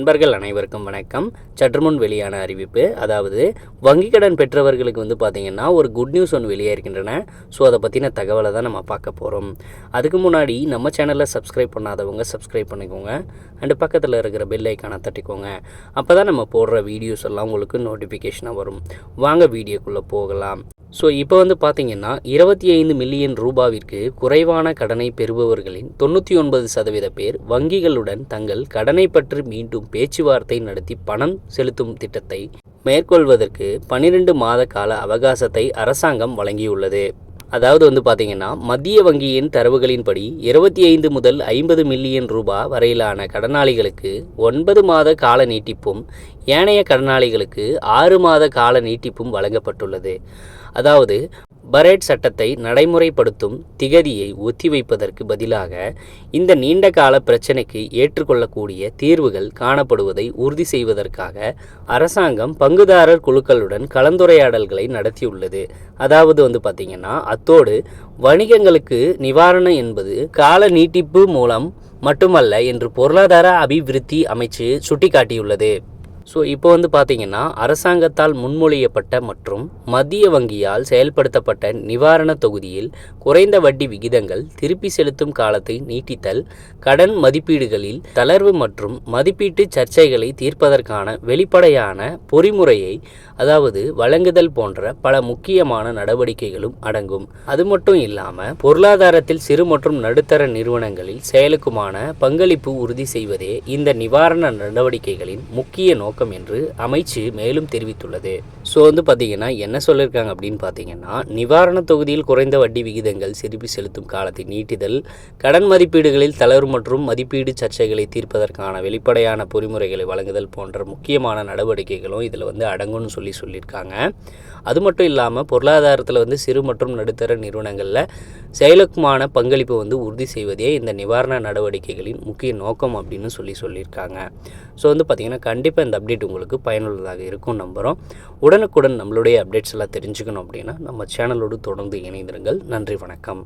நண்பர்கள் அனைவருக்கும் வணக்கம். சற்றுமுன் வெளியான அறிவிப்பு, அதாவது வங்கிக் கடன் பெற்றவர்களுக்கு பார்த்தீங்கன்னா ஒரு குட் நியூஸ் ஒன்று வெளியாகிருக்கின்றன. ஸோ அதை பற்றின தகவலை தான் நம்ம பார்க்க போகிறோம். அதுக்கு முன்னாடி நம்ம சேனலில் சப்ஸ்கிரைப் பண்ணாதவங்க சப்ஸ்கிரைப் பண்ணிக்கோங்க. அண்டு பக்கத்தில் இருக்கிற பெல் ஐக்கானை தட்டிக்கோங்க. அப்போ தான் நம்ம போடுற வீடியோஸ் எல்லாம் உங்களுக்கு நோட்டிஃபிகேஷனாக வரும். வாங்க வீடியோக்குள்ளே போகலாம். ஸோ இப்போ பார்த்தீங்கன்னா 25 மில்லியன் ரூபாவிற்கு குறைவான கடனை பெறுபவர்களின் 99% பேர் வங்கிகளுடன் தங்கள் கடனை பற்றி மீண்டும் பேச்சுவார்த்தை நடத்தி பணம் செலுத்தும் திட்டத்தை மேற்கொள்வதற்கு 12 மாத கால அவகாசத்தை அரசாங்கம் வழங்கியுள்ளது. அதாவது பார்த்தீங்கன்னா மத்திய வங்கியின் தரவுகளின்படி 25 முதல் 50 மில்லியன் ரூபாய் வரையிலான கடனாளிகளுக்கு 9 மாத கால நீட்டிப்பும் ஏனைய கடனாளிகளுக்கு 6 மாத கால நீட்டிப்பும் வழங்கப்பட்டுள்ளது. அதாவது பரேட் சட்டத்தை நடைமுறைப்படுத்தும் திகதியை ஒத்திவைப்பதற்கு பதிலாக இந்த நீண்ட கால பிரச்சினைக்கு ஏற்றுக்கொள்ளக்கூடிய தீர்வுகள் காணப்படுவதை உறுதி செய்வதற்காக அரசாங்கம் பங்குதாரர் குழுக்களுடன் கலந்துரையாடல்களை நடத்தியுள்ளது. அதாவது பார்த்தீங்கன்னா அத்தோடு வணிகங்களுக்கு நிவாரணம் என்பது கால நீட்டிப்பு மூலம் மட்டுமல்ல என்று பொருளாதார அபிவிருத்தி அமைச்சு சுட்டிக்காட்டியுள்ளது. ஸோ இப்போ பார்த்தீங்கன்னா அரசாங்கத்தால் முன்மொழியப்பட்ட மற்றும் மத்திய வங்கியால் செயல்படுத்தப்பட்ட நிவாரண தொகுதியில் குறைந்த வட்டி விகிதங்கள், திருப்பி செலுத்தும் காலத்தை நீட்டித்தல், கடன் மதிப்பீடுகளில் தளர்வு மற்றும் மதிப்பீட்டு சர்ச்சைகளை தீர்ப்பதற்கான வெளிப்படையான பொறிமுறையை வழங்குதல் போன்ற பல முக்கியமான நடவடிக்கைகளும் அடங்கும். அது மட்டும் இல்லாமல் பொருளாதாரத்தில் சிறு மற்றும் நடுத்தர நிறுவனங்களில் செயலுக்குமான பங்களிப்பு உறுதி செய்வதே இந்த நிவாரண நடவடிக்கைகளின் முக்கிய நோக்கம் என்று அமைச்சு மேலும் தெரிவித்துள்ளது. ஸோ பார்த்தீங்கன்னா என்ன சொல்லியிருக்காங்க அப்படின்னு பார்த்தீங்கன்னா, நிவாரண தொகுதியில் குறைந்த வட்டி விகிதங்கள், திருப்பி செலுத்தும் காலத்தை நீட்டிதல், கடன் மதிப்பீடுகளில் தளர்வு மற்றும் மதிப்பீடு சர்ச்சைகளை தீர்ப்பதற்கான வெளிப்படையான பொறிமுறைகளை வழங்குதல் போன்ற முக்கியமான நடவடிக்கைகளும் இதில் அடங்கும்னு சொல்லியிருக்காங்க. அது மட்டும் இல்லாமல் பொருளாதாரத்தில் சிறு மற்றும் நடுத்தர நிறுவனங்களில் செயலுக்குமான பங்களிப்பு உறுதி செய்வதே இந்த நிவாரண நடவடிக்கைகளின் முக்கிய நோக்கம் அப்படின்னு சொல்லியிருக்காங்க. ஸோ பார்த்தீங்கன்னா கண்டிப்பாக இந்த அப்டேட் உங்களுக்கு பயனுள்ளதாக இருக்கும் நம்புகிறோம். உடனுக்குடன் நம்மளுடைய அப்டேட்ஸ் எல்லாம் தெரிஞ்சுக்கணும் அப்படின்னா நம்ம சேனலோடு தொடர்ந்து இணைந்திருங்கள். நன்றி, வணக்கம்.